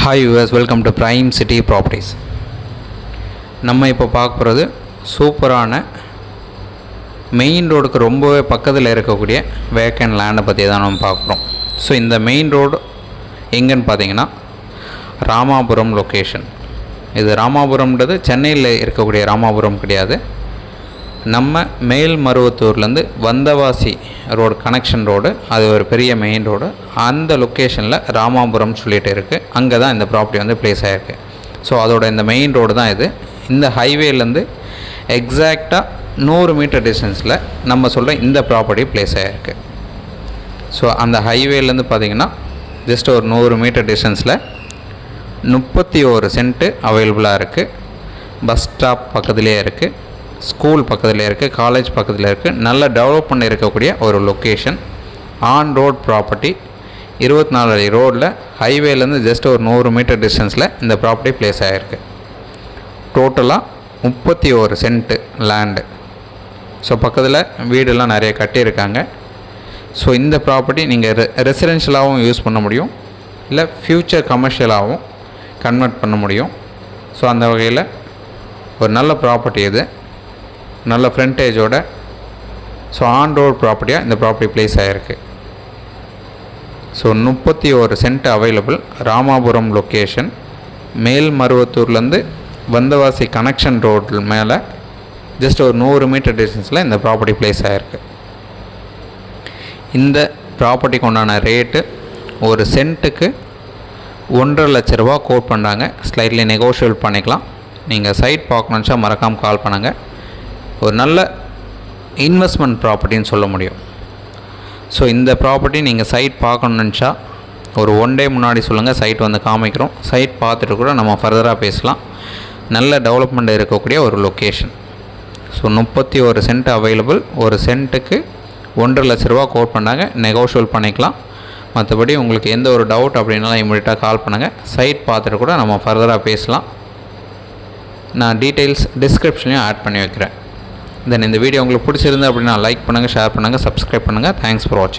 Hi US, welcome to prime city properties. நம்ம இப்போ பார்க்க போகிறது சூப்பரான மெயின் ரோடுக்கு ரொம்பவே பக்கத்தில் இருக்கக்கூடிய வேக்கண்ட் லேண்டை பற்றி தான் நம்ம பார்க்குறோம். ஸோ இந்த மெயின் ரோடு எங்கன்னு பார்த்தீங்கன்னா ராமாபுரம் லொக்கேஷன். இது ராமாபுரம்ன்றது சென்னையில் இருக்கக்கூடிய ராமாபுரம் கிடையாது. நம்ம மேல்மருவத்தூர்லேருந்து வந்தவாசி ரோடு கனெக்ஷன் ரோடு, அது ஒரு பெரிய மெயின் ரோடு. அந்த லொக்கேஷனில் ராமாபுரம் சொல்லிகிட்டு இருக்குது. அங்கே தான் இந்த ப்ராப்பர்ட்டி வந்து ப்ளேஸ் ஆகிருக்கு. ஸோ அதோட இந்த மெயின் ரோடு தான் இது. இந்த ஹைவேலேருந்து எக்ஸாக்டாக 100 மீட்டர் டிஸ்டன்ஸில் நம்ம சொல்கிற இந்த ப்ராப்பர்ட்டி ப்ளேஸ் ஆகிருக்கு. ஸோ அந்த ஹைவேலேருந்து பார்த்திங்கன்னா ஜஸ்ட் ஒரு 100 மீட்டர் டிஸ்டன்ஸில் 31 சென்ட்டு அவைலபிளாக இருக்குது. பஸ் ஸ்டாப் பக்கத்துலேயே இருக்குது, ஸ்கூல் பக்கத்தில் இருக்குது, காலேஜ் பக்கத்தில் இருக்குது. நல்ல டெவலப் பண்ணி இருக்கக்கூடிய ஒரு லொக்கேஷன். ஆன் ரோட் ப்ராப்பர்ட்டி, 24 அடி ரோடில் ஹைவேலேருந்து ஜஸ்ட் ஒரு 100 மீட்டர் டிஸ்டன்ஸில் இந்த ப்ராப்பர்ட்டி ப்ளேஸ் ஆகிருக்கு. டோட்டலாக 31 சென்ட்டு லேண்டு. ஸோ பக்கத்தில் வீடெல்லாம் நிறைய கட்டியிருக்காங்க. ஸோ இந்த ப்ராப்பர்ட்டி நீங்கள் ரெசிடென்ஷியலாகவும் யூஸ் பண்ண முடியும், இல்லை ஃப்யூச்சர் கமர்ஷியலாகவும் கன்வெர்ட் பண்ண முடியும். ஸோ அந்த வகையில் ஒரு நல்ல ப்ராப்பர்ட்டி இது, நல்ல ஃப்ரண்டேஜோட. ஸோ ஆன் ரோட் ப்ராப்பர்ட்டியாக இந்த ப்ராப்பர்ட்டி ப்ளேஸ் ஆகிருக்கு. So 31 cent available. Ramapuram location, மேல்மருவத்தூர்லேருந்து வந்தவாசி கனெக்ஷன் ரோடு மேலே ஜஸ்ட் ஒரு 100 மீட்டர் டிஸ்டன்ஸில் இந்த ப்ராப்பர்ட்டி ப்ளேஸ் ஆகிருக்கு. இந்த ப்ராப்பர்ட்டிக்கு உண்டான ரேட்டு ஒரு சென்ட்டுக்கு 1.5 லட்ச ரூபா கோட் பண்ணுறாங்க. ஸ்லைட்லி நெகோஷியபிள் பண்ணிக்கலாம். நீங்கள் சைட் பார்க்கணுச்சா மறக்காமல் கால் பண்ணுங்கள். ஒரு நல்ல இன்வெஸ்ட்மெண்ட் ப்ராப்பர்ட்டின்னு சொல்ல முடியும். ஸோ இந்த ப்ராப்பர்ட்டி நீங்கள் சைட் பார்க்கணுச்சா ஒரு 1 டே முன்னாடி சொல்லுங்கள், சைட் வந்து காமிக்கிறோம். சைட் பார்த்துட்டு கூட நம்ம ஃபர்தராக பேசலாம். நல்ல டெவலப்மெண்ட் இருக்கக்கூடிய ஒரு லொக்கேஷன். So 31 cent available. ஒரு சென்ட்டுக்கு 1.5 லட்ச ரூபா கோட் பண்ணாங்க, நெகோஷியபிள் பண்ணிக்கலாம். மற்றபடி உங்களுக்கு எந்த ஒரு டவுட் அப்படின்னாலும் இமீடியட்டாக கால் பண்ணுங்கள். சைட் பார்த்துட்டு கூட நம்ம ஃபர்தராக பேசலாம். நான் டீட்டெயில்ஸ் டிஸ்கிரிப்ஷன்லையும் ஆட் பண்ணி வைக்கிறேன். தென் இந்த வீடியோ உங்களுக்கு பிடிச்சிருந்து அப்படின்னா லைக் பண்ணுங்கள், ஷேர் பண்ணுங்கள், சப்ஸ்கிரைப் பண்ணுங்கள். தேங்க்ஸ் ஃபார் வாட்சிங்.